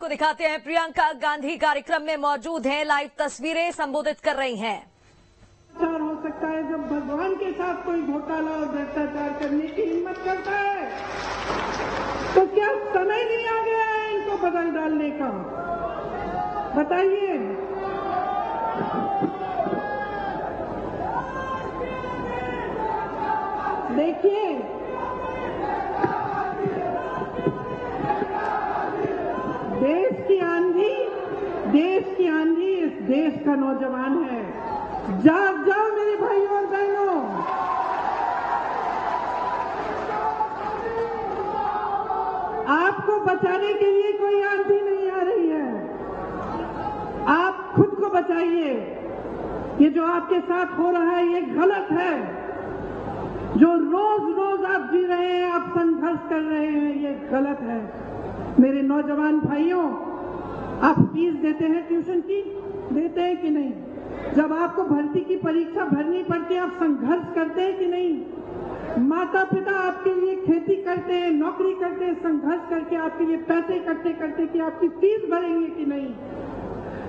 को दिखाते हैं प्रियंका गांधी कार्यक्रम में मौजूद हैं, लाइव तस्वीरें संबोधित कर रही हैं। हो सकता है जब भगवान के साथ कोई घोटाला और भ्रष्टाचार करने की हिम्मत करता है तो क्या समय नहीं आ गया है इनको बदल डालने का? बताइए। देखिए, देश की आंधी इस देश का नौजवान है। जाग जाओ मेरे भाइयों और बहनों। आपको बचाने के लिए कोई आंधी नहीं आ रही है, आप खुद को बचाइए। ये जो आपके साथ हो रहा है ये गलत है। जो रोज रोज आप जी रहे हैं, आप संघर्ष कर रहे हैं, ये गलत है। मेरे नौजवान भाइयों, आप फीस देते हैं ट्यूशन की? देते हैं कि नहीं? जब आपको भर्ती की परीक्षा भरनी पड़ती है, आप संघर्ष करते हैं कि नहीं? माता पिता आपके लिए खेती करते हैं, नौकरी करते हैं, संघर्ष करके आपके लिए पैसे इकट्ठे करते कि आपकी फीस भरेंगे कि नहीं?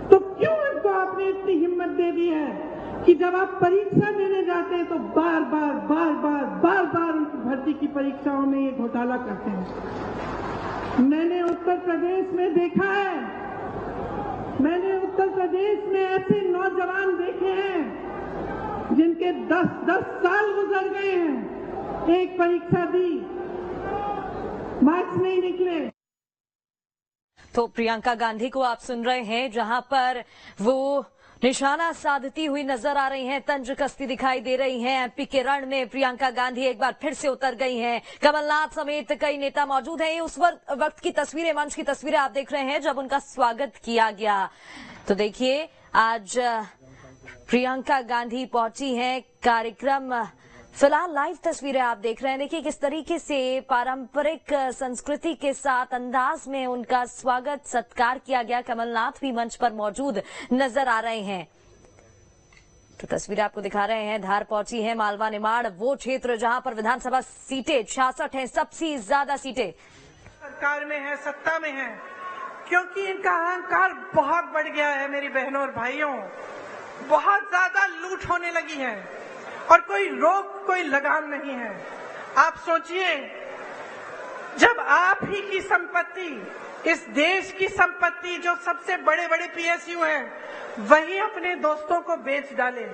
तो क्यों इनको आपने इतनी हिम्मत दे दी है कि जब आप परीक्षा देने जाते हैं तो बार बार उनकी भर्ती की परीक्षाओं में ये घोटाला करते हैं? मैंने उत्तर प्रदेश में देखा है, मैंने उत्तर प्रदेश में ऐसे नौजवान देखे हैं जिनके 10 साल गुजर गए हैं, एक परीक्षा दी, मार्क्स नहीं निकले। तो प्रियंका गांधी को आप सुन रहे हैं, जहां पर वो निशाना साधती हुई नजर आ रही हैं, तंज कसती दिखाई दे रही हैं। एमपी के रण में प्रियंका गांधी एक बार फिर से उतर गई हैं। कमलनाथ समेत कई नेता मौजूद हैं। ये उस वक्त की तस्वीरें, मंच की तस्वीरें आप देख रहे हैं जब उनका स्वागत किया गया। तो देखिए, आज प्रियंका गांधी पहुंची हैं कार्यक्रम। फिलहाल लाइव तस्वीरें आप देख रहे हैं। देखिए किस तरीके से पारंपरिक संस्कृति के साथ अंदाज में उनका स्वागत सत्कार किया गया। कमलनाथ भी मंच पर मौजूद नजर आ रहे हैं। तो तस्वीरें आपको दिखा रहे हैं। धार पहुंची है मालवा निमाड़, वो क्षेत्र जहां पर विधानसभा सीटें 66 हैं, सबसे ज्यादा सीटें सरकार में है, सत्ता में है, क्योंकि इनका अहंकार बहुत बढ़ गया है। मेरी बहनों और भाइयों, बहुत ज्यादा लूट होने लगी है और कोई रोक, कोई लगाम नहीं है। आप सोचिए, जब आप ही की संपत्ति, इस देश की संपत्ति, जो सबसे बड़े बड़े पीएसयू हैं, वही अपने दोस्तों को बेच डाले।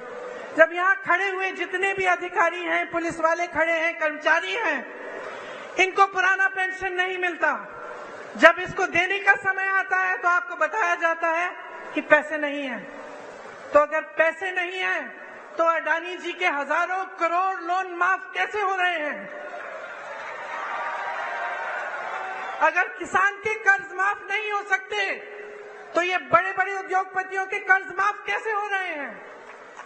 जब यहाँ खड़े हुए जितने भी अधिकारी हैं, पुलिस वाले खड़े हैं, कर्मचारी हैं, इनको पुराना पेंशन नहीं मिलता। जब इसको देने का समय आता है तो आपको बताया जाता है कि पैसे नहीं है। तो अगर पैसे नहीं है तो अडानी जी के हजारों करोड़ लोन माफ कैसे हो रहे हैं? अगर किसान के कर्ज माफ नहीं हो सकते तो ये बड़े बड़े उद्योगपतियों के कर्ज माफ कैसे हो रहे हैं?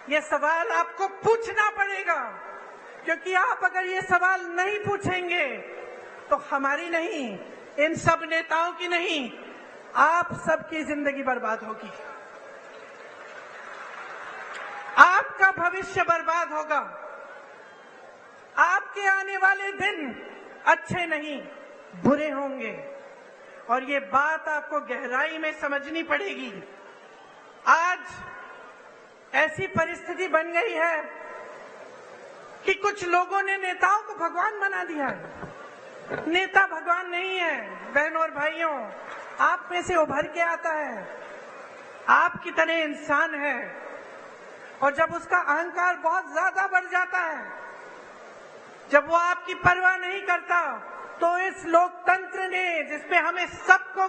ये सवाल आपको पूछना पड़ेगा, क्योंकि आप अगर ये सवाल नहीं पूछेंगे तो हमारी नहीं, इन सब नेताओं की नहीं, आप सबकी जिंदगी बर्बाद होगी, आपका भविष्य बर्बाद होगा। आपके आने वाले दिन अच्छे नहीं, बुरे होंगे, और ये बात आपको गहराई में समझनी पड़ेगी। आज ऐसी परिस्थिति बन गई है कि कुछ लोगों ने नेताओं को भगवान बना दिया है। नेता भगवान नहीं है। बहनों और भाइयों, आप में से उभर के आता है, आपकी तरह इंसान है, और जब उसका अहंकार बहुत ज्यादा बढ़ जाता है, जब वो आपकी परवाह नहीं करता, तो इस लोकतंत्र ने, जिसपे हम सबको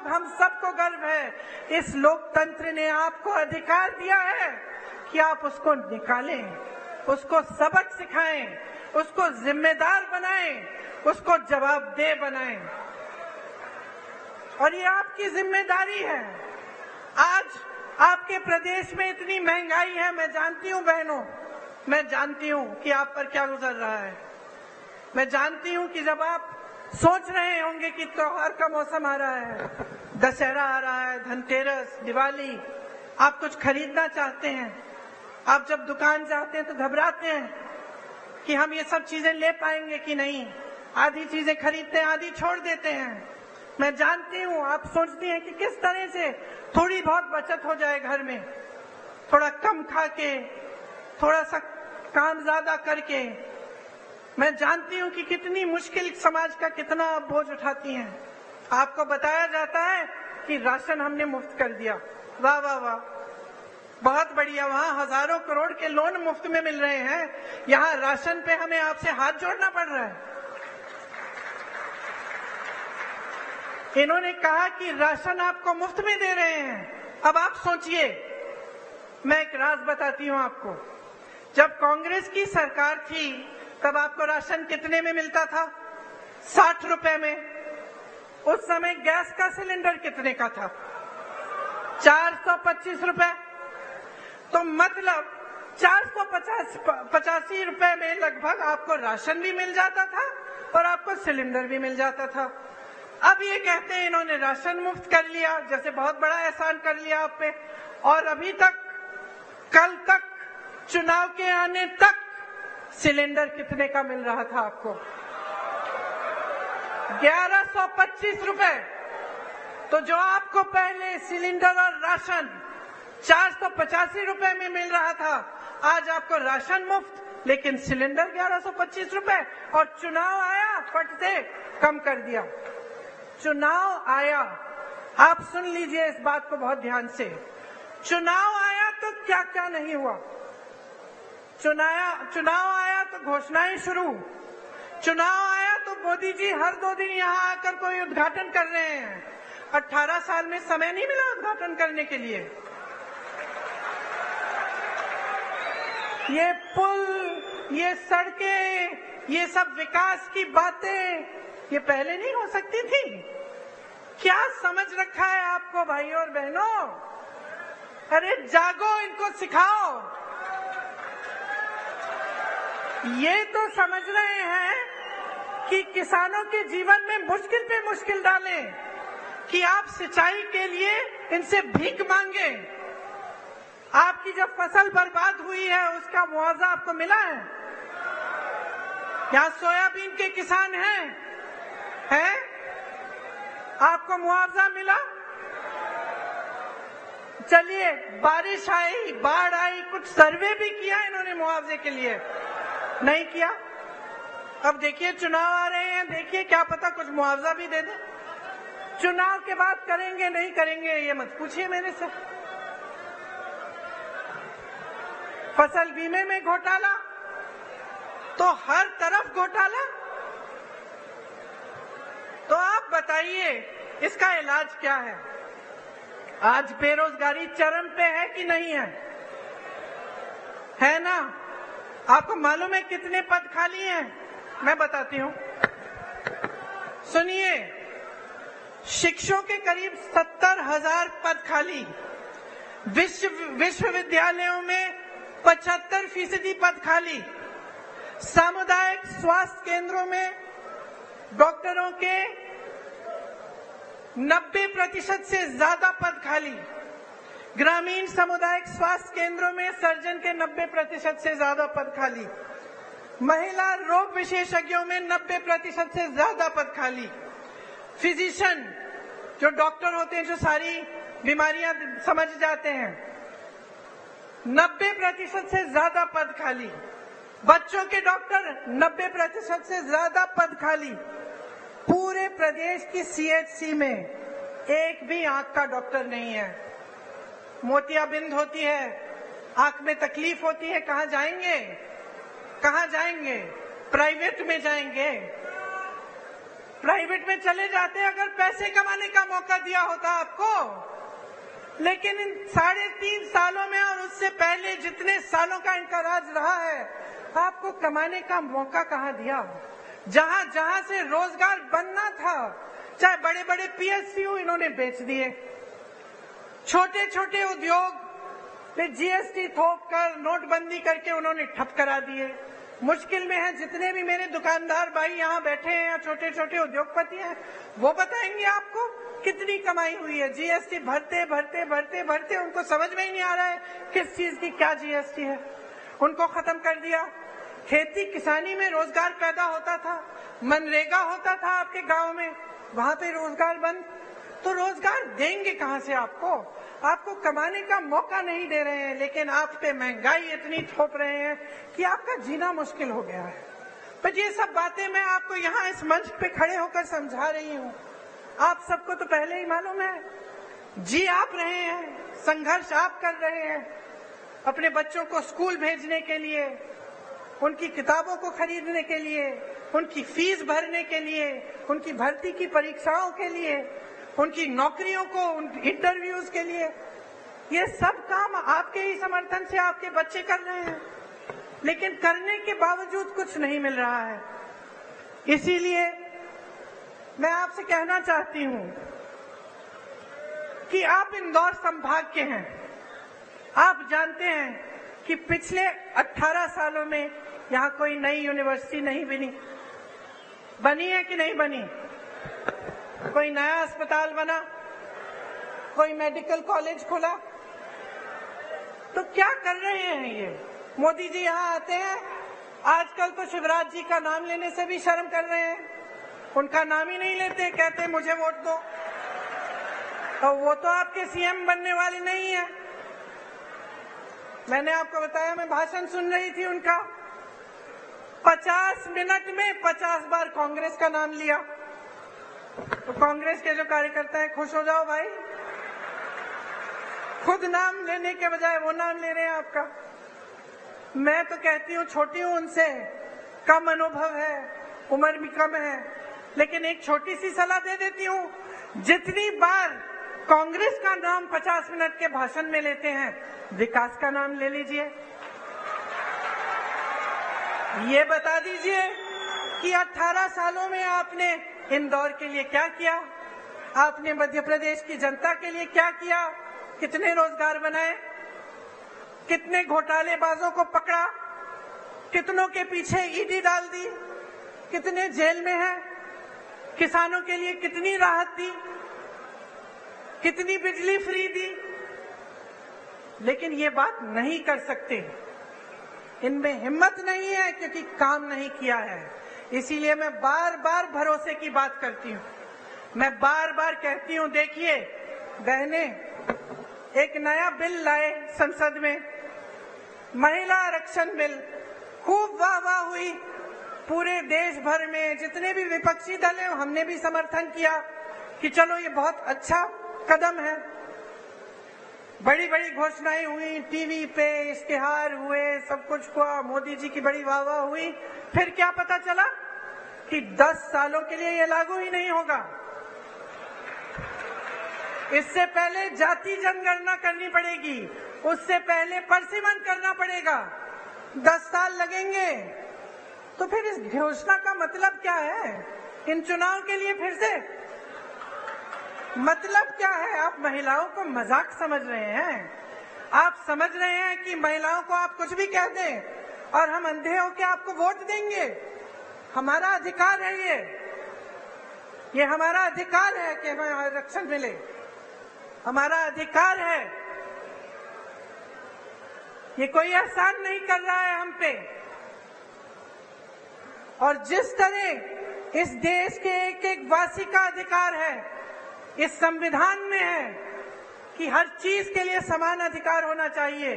गर्व है, इस लोकतंत्र ने आपको अधिकार दिया है कि आप उसको निकालें, उसको सबक सिखाएं, उसको जिम्मेदार बनाएं, उसको जवाबदेह बनाएं। और ये आपकी जिम्मेदारी है। आज आपके प्रदेश में इतनी महंगाई है, मैं जानती हूं बहनों, मैं जानती हूं कि आप पर क्या गुजर रहा है। मैं जानती हूं कि जब आप सोच रहे होंगे कि त्योहार का मौसम आ रहा है, दशहरा आ रहा है, धनतेरस, दिवाली, आप कुछ खरीदना चाहते हैं, आप जब दुकान जाते हैं तो घबराते हैं कि हम ये सब चीजें ले पाएंगे कि नहीं। आधी चीजें खरीदते हैं, आधी छोड़ देते हैं। मैं जानती हूँ आप सोचती हैं कि किस तरह से थोड़ी बहुत बचत हो जाए घर में, थोड़ा कम खा के, थोड़ा सा काम ज्यादा करके। मैं जानती हूँ कि कितनी मुश्किल समाज का कितना आप बोझ उठाती हैं। आपको बताया जाता है कि राशन हमने मुफ्त कर दिया, वाह वाह वाह, बहुत बढ़िया। वहाँ हजारों करोड़ के लोन मुफ्त में मिल रहे हैं, यहाँ राशन पे हमें आपसे हाथ जोड़ना पड़ रहा है। इन्होंने कहा कि राशन आपको मुफ्त में दे रहे हैं। अब आप सोचिए, मैं एक राज बताती हूँ आपको। जब कांग्रेस की सरकार थी तब आपको राशन कितने में मिलता था? 60 रुपए में। उस समय गैस का सिलेंडर कितने का था? 425 रुपए। तो मतलब 485 रुपए में लगभग आपको राशन भी मिल जाता था और आपको सिलेंडर भी मिल जाता था। अब ये कहते हैं इन्होंने राशन मुफ्त कर लिया, जैसे बहुत बड़ा एहसान कर लिया आप पे। और अभी तक, कल तक, चुनाव के आने तक सिलेंडर कितने का मिल रहा था आपको? 1125 रुपए। तो जो आपको पहले सिलेंडर और राशन 485 रुपए में मिल रहा था, आज आपको राशन मुफ्त लेकिन सिलेंडर 1125 रुपए। और चुनाव आया, फट से कम कर दिया। चुनाव आया, आप सुन लीजिए इस बात को बहुत ध्यान से। चुनाव आया तो क्या क्या नहीं हुआ। चुनाव आया तो घोषणाएं शुरू। चुनाव आया तो मोदी जी हर 2 दिन यहाँ आकर कोई उद्घाटन कर रहे हैं। 18 साल में समय नहीं मिला उद्घाटन करने के लिए। ये पुल, ये सड़कें, ये सब विकास की बातें ये पहले नहीं हो सकती थी? क्या समझ रखा है आपको भाइयों और बहनों? अरे जागो, इनको सिखाओ। ये तो समझ रहे हैं कि किसानों के जीवन में मुश्किल पे मुश्किल डालें, कि आप सिंचाई के लिए इनसे भीख मांगे। आपकी जब फसल बर्बाद हुई है उसका मुआवजा आपको मिला है? यहाँ सोयाबीन के किसान हैं? आपको मुआवजा मिला? चलिए, बारिश आई, बाढ़ आई, कुछ सर्वे भी किया इन्होंने मुआवजे के लिए? नहीं किया। अब देखिए चुनाव आ रहे हैं, देखिए क्या पता कुछ मुआवजा भी दे दे। चुनाव के बाद करेंगे नहीं करेंगे ये मत पूछिए मेरे से। फसल बीमे में घोटाला, तो हर तरफ घोटाला। तो आप बताइए इसका इलाज क्या है? आज बेरोजगारी चरम पे है कि नहीं है? है ना? आपको मालूम है कितने पद खाली हैं? मैं बताती हूँ, सुनिए। शिक्षकों के करीब 70,000 पद खाली। विश्वविद्यालयों में 75% पद खाली। सामुदायिक स्वास्थ्य केंद्रों में डॉक्टरों के 90% से ज्यादा पद खाली। ग्रामीण सामुदायिक स्वास्थ्य केंद्रों में सर्जन के 90% से ज्यादा पद खाली। महिला रोग विशेषज्ञों में 90% से ज्यादा पद खाली। फिजिशियन, जो डॉक्टर होते हैं, जो सारी बीमारियां समझ जाते हैं, 90% से ज्यादा पद खाली। बच्चों के डॉक्टर 90% से ज्यादा पद खाली। पूरे प्रदेश की सीएचसी में एक भी आंख का डॉक्टर नहीं है। मोतियाबिंद होती है, आंख में तकलीफ होती है, कहाँ जाएंगे? कहाँ जाएंगे? प्राइवेट में जाएंगे। प्राइवेट में चले जाते अगर पैसे कमाने का मौका दिया होता आपको। लेकिन इन 3.5 सालों में और उससे पहले जितने सालों का इनका राज रहा है, आपको कमाने का मौका कहाँ दिया? जहां जहां से रोजगार बनना था, चाहे बड़े बड़े पीएसयू इन्होंने बेच दिए। छोटे छोटे उद्योग पे जीएसटी थोप कर, नोटबंदी करके उन्होंने ठप करा दिए। मुश्किल में है जितने भी मेरे दुकानदार भाई यहाँ बैठे हैं या छोटे छोटे उद्योगपति हैं, वो बताएंगे आपको कितनी कमाई हुई है। जीएसटी भरते भरते भरते भरते उनको समझ में ही नहीं आ रहा है किस चीज की क्या जीएसटी है। उनको खत्म कर दिया। खेती किसानी में रोजगार पैदा होता था, मनरेगा होता था आपके गांव में, वहां पे रोजगार बंद, तो रोजगार देंगे कहां से आपको? आपको कमाने का मौका नहीं दे रहे हैं, लेकिन आप पे महंगाई इतनी थोप रहे हैं कि आपका जीना मुश्किल हो गया है। पर ये सब बातें मैं आपको यहाँ इस मंच पे खड़े होकर समझा रही हूँ। आप सबको तो पहले ही मालूम है, जी आप रहे हैं, संघर्ष आप कर रहे हैं अपने बच्चों को स्कूल भेजने के लिए, उनकी किताबों को खरीदने के लिए, उनकी फीस भरने के लिए, उनकी भर्ती की परीक्षाओं के लिए, उनकी नौकरियों को, इंटरव्यूज के लिए। ये सब काम आपके ही समर्थन से आपके बच्चे कर रहे हैं, लेकिन करने के बावजूद कुछ नहीं मिल रहा है। इसीलिए मैं आपसे कहना चाहती हूं कि आप इंदौर संभाग के हैं, आप जानते हैं कि पिछले 18 सालों में यहाँ कोई नई यूनिवर्सिटी नहीं बनी है कि नहीं बनी? कोई नया अस्पताल बना, कोई मेडिकल कॉलेज खुला? तो क्या कर रहे हैं ये? मोदी जी यहाँ आते हैं, आजकल तो शिवराज जी का नाम लेने से भी शर्म कर रहे हैं, उनका नाम ही नहीं लेते, कहते मुझे वोट दो। तो वो तो आपके सीएम बनने वाले नहीं है। मैंने आपको बताया, मैं भाषण सुन रही थी उनका, 50 मिनट में 50 बार कांग्रेस का नाम लिया। तो कांग्रेस के जो कार्यकर्ता है, खुश हो जाओ भाई, खुद नाम लेने के बजाय वो नाम ले रहे हैं आपका। मैं तो कहती हूँ, छोटी हूँ उनसे, कम अनुभव है, उम्र भी कम है, लेकिन एक छोटी सी सलाह दे देती हूँ, जितनी बार कांग्रेस का नाम 50 मिनट के भाषण में लेते हैं, विकास का नाम ले लीजिए। ये बता दीजिए कि 18 सालों में आपने इंदौर के लिए क्या किया, आपने मध्य प्रदेश की जनता के लिए क्या किया, कितने रोजगार बनाए, कितने घोटालेबाजों को पकड़ा, कितनों के पीछे ईडी डाल दी, कितने जेल में हैं, किसानों के लिए कितनी राहत दी, कितनी बिजली फ्री दी। लेकिन ये बात नहीं कर सकते, इनमें हिम्मत नहीं है, क्योंकि काम नहीं किया है। इसीलिए मैं बार बार भरोसे की बात करती हूँ, मैं बार बार कहती हूँ, देखिए बहने, एक नया बिल लाए संसद में, महिला आरक्षण बिल, खूब वाह हुई पूरे देश भर में, जितने भी विपक्षी दल हैं हमने भी समर्थन किया कि चलो ये बहुत अच्छा कदम है। बड़ी बड़ी घोषणाएं हुई, टीवी पे इश्तिहार हुए, सब कुछ हुआ, मोदी जी की बड़ी वाह हुई। फिर क्या पता चला कि 10 सालों के लिए ये लागू ही नहीं होगा। इससे पहले जाति जनगणना करनी पड़ेगी, उससे पहले परसिमन करना पड़ेगा, 10 साल लगेंगे। तो फिर इस घोषणा का मतलब क्या है? इन चुनाव के लिए फिर से मतलब क्या है? आप महिलाओं को मजाक समझ रहे हैं? आप समझ रहे हैं कि महिलाओं को आप कुछ भी कह दें और हम अंधे होकर आपको वोट देंगे? हमारा अधिकार है ये हमारा अधिकार है कि हमें आरक्षण मिले, हमारा अधिकार है। ये कोई एहसान नहीं कर रहा है हम पे। और जिस तरह इस देश के एक एक वासी का अधिकार है, इस संविधान में है कि हर चीज के लिए समान अधिकार होना चाहिए,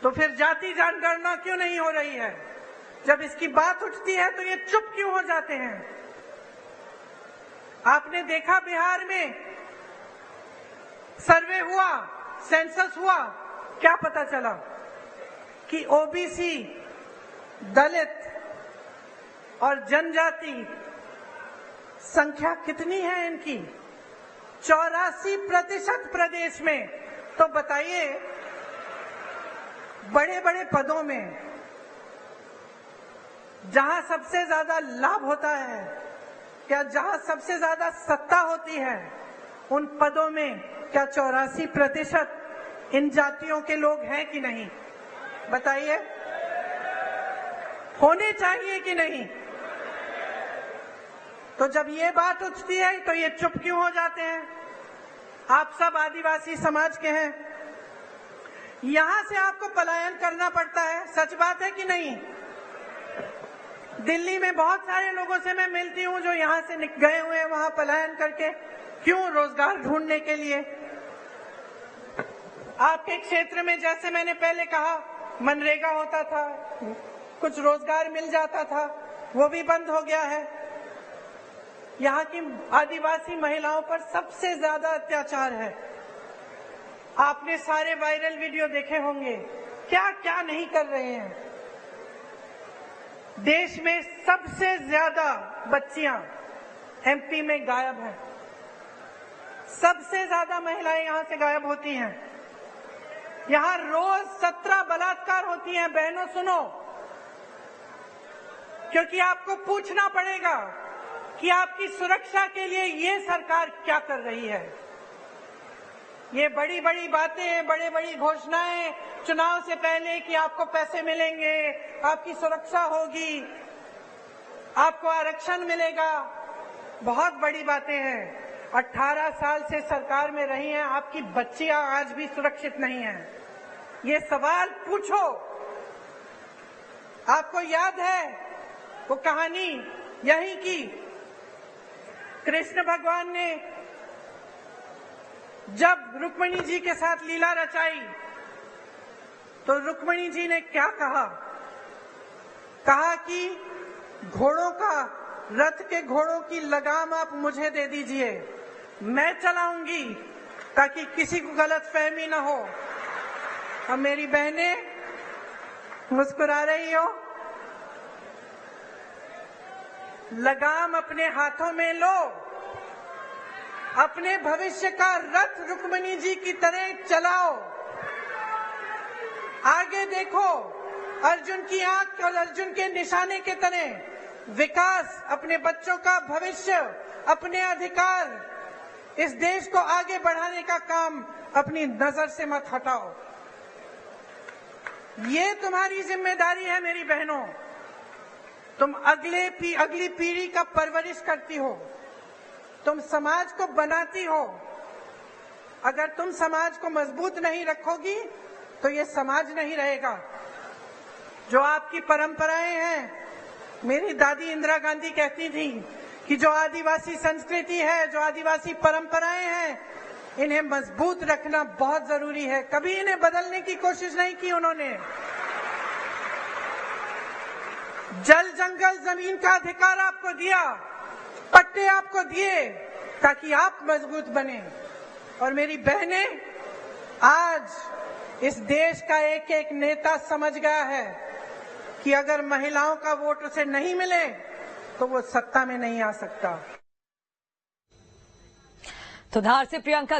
तो फिर जाति जनगणना क्यों नहीं हो रही है? जब इसकी बात उठती है तो ये चुप क्यों हो जाते हैं? आपने देखा बिहार में सर्वे हुआ, सेंसस हुआ, क्या पता चला कि ओबीसी, दलित और जनजाति संख्या कितनी है इनकी? 84% प्रदेश में। तो बताइए, बड़े बड़े पदों में जहां सबसे ज्यादा लाभ होता है, क्या जहां सबसे ज्यादा सत्ता होती है, उन पदों में क्या 84% इन जातियों के लोग हैं कि नहीं? बताइए, होने चाहिए कि नहीं? तो जब ये बात उठती है तो ये चुप क्यों हो जाते हैं? आप सब आदिवासी समाज के हैं, यहां से आपको पलायन करना पड़ता है, सच बात है कि नहीं? दिल्ली में बहुत सारे लोगों से मैं मिलती हूँ जो यहाँ से गए हुए हैं वहां पलायन करके, क्यों? रोजगार ढूंढने के लिए। आपके क्षेत्र में जैसे मैंने पहले कहा मनरेगा होता था, कुछ रोजगार मिल जाता था, वो भी बंद हो गया है। यहाँ की आदिवासी महिलाओं पर सबसे ज्यादा अत्याचार है। आपने सारे वायरल वीडियो देखे होंगे, क्या क्या नहीं कर रहे हैं। देश में सबसे ज्यादा बच्चियां एमपी में गायब हैं। सबसे ज्यादा महिलाएं यहां से गायब होती हैं। यहां रोज 17 बलात्कार होती हैं। बहनों सुनो, क्योंकि आपको पूछना पड़ेगा कि आपकी सुरक्षा के लिए ये सरकार क्या कर रही है। ये बड़ी बड़ी बातें, बड़ी बड़ी घोषणाएं चुनाव से पहले कि आपको पैसे मिलेंगे, आपकी सुरक्षा होगी, आपको आरक्षण मिलेगा, बहुत बड़ी बातें हैं। 18 साल से सरकार में रही हैं, आपकी बच्चियां आज भी सुरक्षित नहीं हैं। ये सवाल पूछो। आपको याद है वो कहानी यही की कृष्ण भगवान ने जब रुक्मिणी जी के साथ लीला रचाई तो रुक्मिणी जी ने क्या कहा? कहा कि घोड़ों का, रथ के घोड़ों की लगाम आप मुझे दे दीजिए, मैं चलाऊंगी ताकि किसी को गलत फहमी न हो। अब मेरी बहनें मुस्कुरा रही हो, लगाम अपने हाथों में लो, अपने भविष्य का रथ रुक्मिणी जी की तरह चलाओ। आगे देखो, अर्जुन की आंख और अर्जुन के निशाने के तरह विकास, अपने बच्चों का भविष्य, अपने अधिकार, इस देश को आगे बढ़ाने का काम अपनी नजर से मत हटाओ। ये तुम्हारी जिम्मेदारी है मेरी बहनों। तुम अगली पीढ़ी का परवरिश करती हो, तुम समाज को बनाती हो। अगर तुम समाज को मजबूत नहीं रखोगी तो ये समाज नहीं रहेगा। जो आपकी परंपराएं हैं, मेरी दादी इंदिरा गांधी कहती थी कि जो आदिवासी संस्कृति है, जो आदिवासी परंपराएं हैं, इन्हें मजबूत रखना बहुत जरूरी है। कभी इन्हें बदलने की कोशिश नहीं की उन्होंने। जल जंगल जमीन का अधिकार आपको दिया, पट्टे आपको दिए ताकि आप मजबूत बने। और मेरी बहनें, आज इस देश का एक एक नेता समझ गया है कि अगर महिलाओं का वोट उसे नहीं मिले तो वो सत्ता में नहीं आ सकता। तो धार से प्रियंका